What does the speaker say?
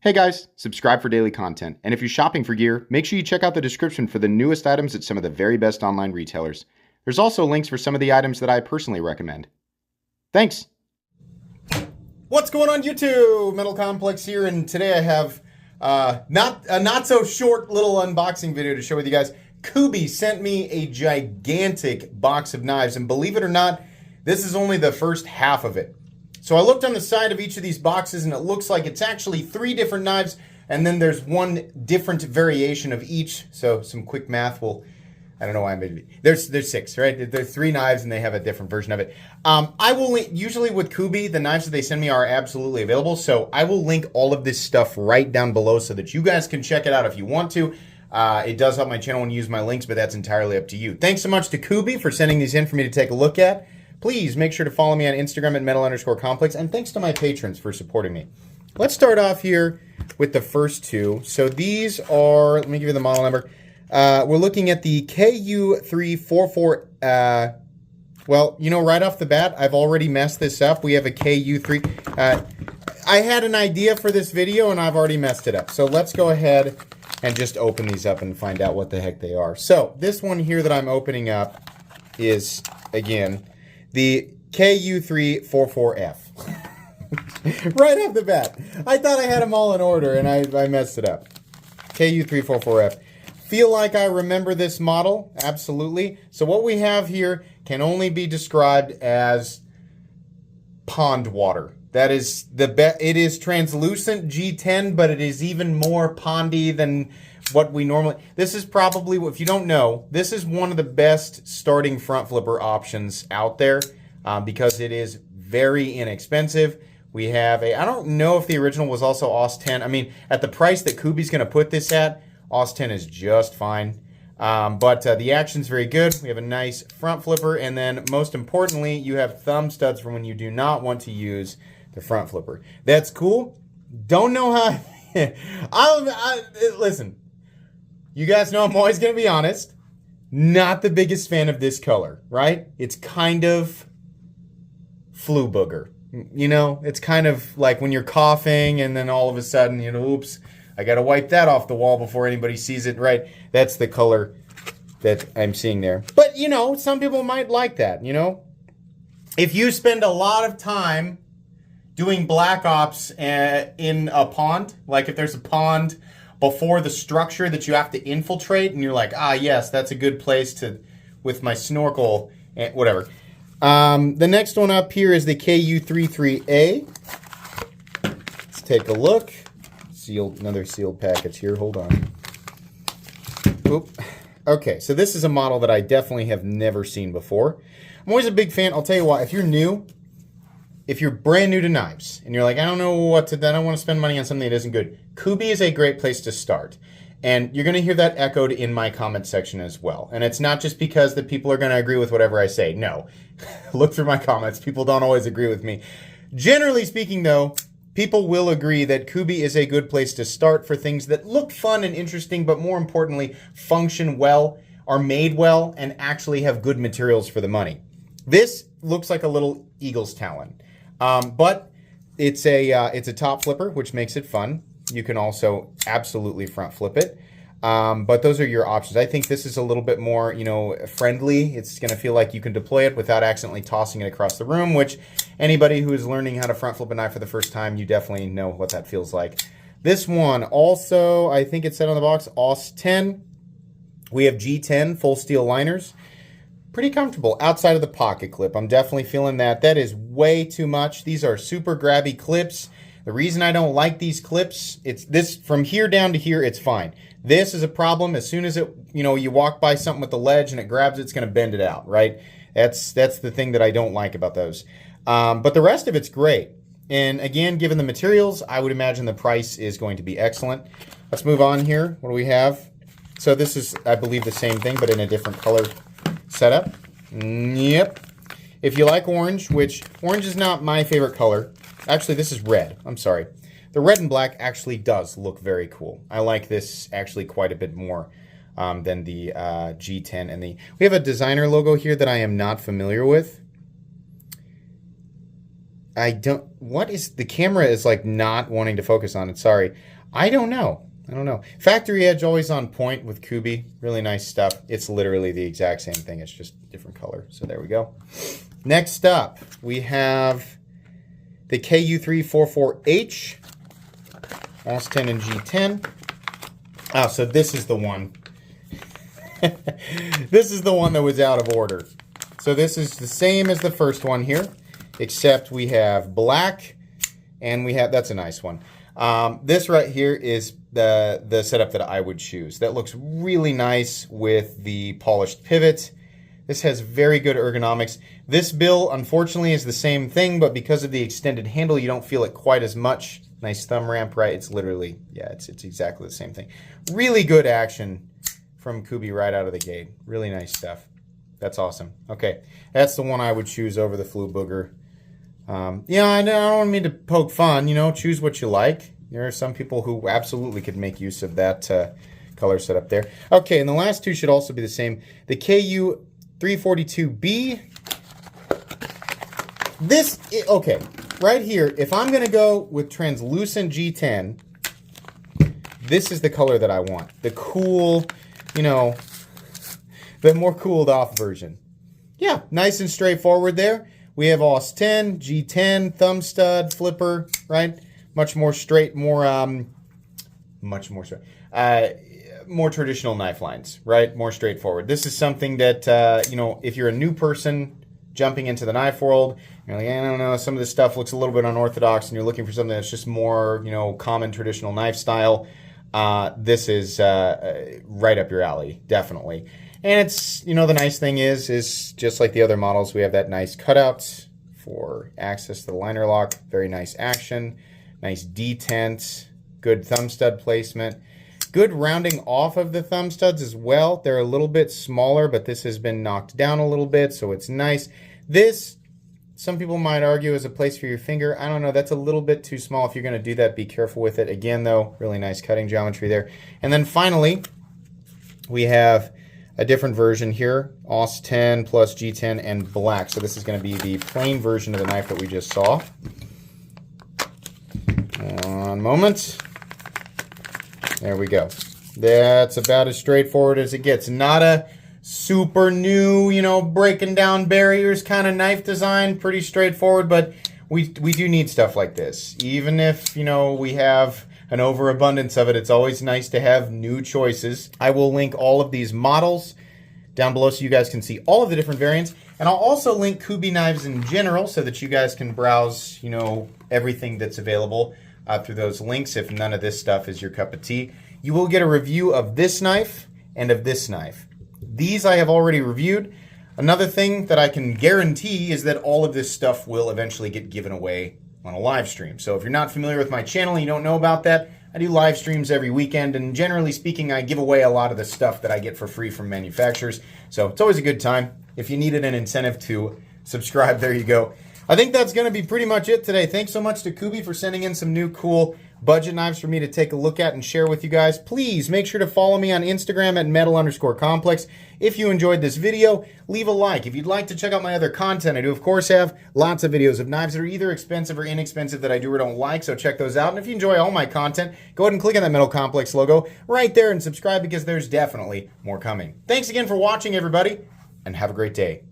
Hey guys, subscribe for daily content, and if you're shopping for gear, make sure you check out the description for the newest items at some of the very best online retailers. There's also links for some of the items that I personally recommend. Thanks! What's going on YouTube? Metal Complex here, and today I have not so short little unboxing video to share with you guys. Kubey sent me a gigantic box of knives, and believe it or not, this is only the first half of it. So I looked on the side of each of these boxes, and it looks like it's actually 3 different knives, and then there's 1 different variation of each. So some quick math will, I don't know why I made it. There's 6, right? There's 3 knives, and they have a different version of it. I will link, usually with Kubey, the knives that they send me are absolutely available, so I will link all of this stuff right down below so that you guys can check it out if you want to. It does help my channel when you use my links, but that's entirely up to you. Thanks so much to Kubey for sending these in for me to take a look at. Please make sure to follow me on Instagram at metal_complex, and thanks to my patrons for supporting me. Let's start off here with the first 2. So these are, let me give you the model number. We're looking at the KU344. Well, you know, right off the bat, I've already messed this up. We have a KU3. I had an idea for this video, and I've already messed it up. So let's go ahead and just open these up and find out what the heck they are. So this one here that I'm opening up is, again, the KU344F. Right off the bat. I thought I had them all in order, and I messed it up. KU344F. Feel like I remember this model? Absolutely. So what we have here can only be described as pond water. That is it is translucent G10, but it is even more pondy than what we normally. This is probably, if you don't know, this is one of the best starting front flipper options out there because it is very inexpensive. We have a, I don't know if the original was also AUS 10. I mean, at the price that Kubey's going to put this at, AUS 10 is just fine. But the action's very good. We have a nice front flipper, and then most importantly, you have thumb studs for when you do not want to use the front flipper. That's cool. Don't know how. Listen. You guys know I'm always going to be honest. Not the biggest fan of this color, right? It's kind of flu booger. You know, it's kind of like when you're coughing and then all of a sudden, you know, oops, I got to wipe that off the wall before anybody sees it, right? That's the color that I'm seeing there. But, you know, some people might like that, you know? If you spend a lot of time doing black ops in a pond, like if there's a pond before the structure that you have to infiltrate, and you're like, ah, yes, that's a good place to, with my snorkel, and whatever. The next one up here is the KU33A. Let's take a look. Sealed, another sealed package here. Hold on. Oop. Okay, so this is a model that I definitely have never seen before. I'm always a big fan. I'll tell you what, if you're new, if you're brand new to knives and you're like, I don't know what to, I don't want to spend money on something that isn't good, Kubey is a great place to start. And you're going to hear that echoed in my comment section as well. And it's not just because the people are going to agree with whatever I say. No. Look through my comments. People don't always agree with me. Generally speaking, though, people will agree that Kubey is a good place to start for things that look fun and interesting, but more importantly, function well, are made well, and actually have good materials for the money. This looks like a little eagle's talon. But it's a top flipper, which makes it fun. You can also absolutely front flip it. But those are your options. I think this is a little bit more, you know, friendly. It's going to feel like you can deploy it without accidentally tossing it across the room, which anybody who is learning how to front flip a knife for the first time, you definitely know what that feels like. This one also, I think it said on the box, AUS 10. We have G10 full steel liners. Pretty comfortable outside of the pocket clip. I'm definitely feeling that. That is way too much. These are super grabby clips. The reason I don't like these clips, it's this from here down to here, it's fine. This is a problem. As soon as it, you know, you walk by something with the ledge and it grabs it, it's going to bend it out, right? That's the thing that I don't like about those. But the rest of it's great. And again, given the materials, I would imagine the price is going to be excellent. Let's move on here. What do we have? So this is, I believe, the same thing, but in a different color setup. Yep. If you like orange, which orange is not my favorite color. Actually, this is red. I'm sorry. The red and black actually does look very cool. I like this actually quite a bit more than the G10 and the. We have a designer logo here that I am not familiar with. I don't, what is, the camera is like not wanting to focus on it. Sorry. I don't know. Factory edge always on point with Kubey. Really nice stuff. It's literally the exact same thing. It's just different color. So there we go. Next up, we have the KU344H, S10 and G10. Oh, so this is the one. This is the one that was out of order. So this is the same as the first one here, except we have black, and we have, that's a nice one. This right here is the setup that I would choose. That looks really nice with the polished pivot. This has very good ergonomics. This bill, unfortunately, is the same thing, but because of the extended handle, you don't feel it quite as much. Nice thumb ramp, right? It's literally, yeah, it's exactly the same thing. Really good action from Kubey right out of the gate. Really nice stuff. That's awesome. Okay, that's the one I would choose over the Flu Booger. Yeah, I don't mean to poke fun, you know, choose what you like. There are some people who absolutely could make use of that color setup there. Okay, and the last two should also be the same. The KU342B. This, okay, right here, if I'm going to go with translucent G10, this is the color that I want. The cool, you know, the more cooled off version. Yeah, nice and straightforward there. We have AUS10, G10, thumb stud, flipper, right? Much more straight, more more traditional knife lines, right? More straightforward. This is something that, you know, if you're a new person jumping into the knife world, you're like, I don't know, some of this stuff looks a little bit unorthodox, and you're looking for something that's just more, you know, common traditional knife style. This is right up your alley, definitely. And it's, you know, the nice thing is just like the other models, we have that nice cutout for access to the liner lock. Very nice action, nice detent, good thumb stud placement, good rounding off of the thumb studs as well. They're a little bit smaller, but this has been knocked down a little bit, so it's nice. This, some people might argue, is a place for your finger. I don't know, that's a little bit too small. If you're going to do that, be careful with it. Again, though, really nice cutting geometry there. And then finally, we have a different version here, AUS10 plus G10 and black. So this is going to be the plain version of the knife that we just saw. One moment. There we go. That's about as straightforward as it gets. Not a super new, you know, breaking down barriers kind of knife design. Pretty straightforward, but we do need stuff like this. Even if, you know, we have an overabundance of it, it's always nice to have new choices. I will link all of these models down below so you guys can see all of the different variants. And I'll also link Kubey knives in general so that you guys can browse, you know, everything that's available through those links if none of this stuff is your cup of tea. You will get a review of this knife and of this knife. These I have already reviewed. Another thing that I can guarantee is that all of this stuff will eventually get given away on a live stream. So if you're not familiar with my channel and you don't know about that, I do live streams every weekend, and generally speaking, I give away a lot of the stuff that I get for free from manufacturers. So it's always a good time. If you needed an incentive to subscribe, there you go. I think that's going to be pretty much it today. Thanks so much to Kubey for sending in some new cool budget knives for me to take a look at and share with you guys. Please make sure to follow me on Instagram at metal_complex. If you enjoyed this video, leave a like. If you'd like to check out my other content, I do of course have lots of videos of knives that are either expensive or inexpensive that I do or don't like, so check those out. And if you enjoy all my content, go ahead and click on that Metal Complex logo right there and subscribe, because there's definitely more coming. Thanks again for watching, everybody, and have a great day.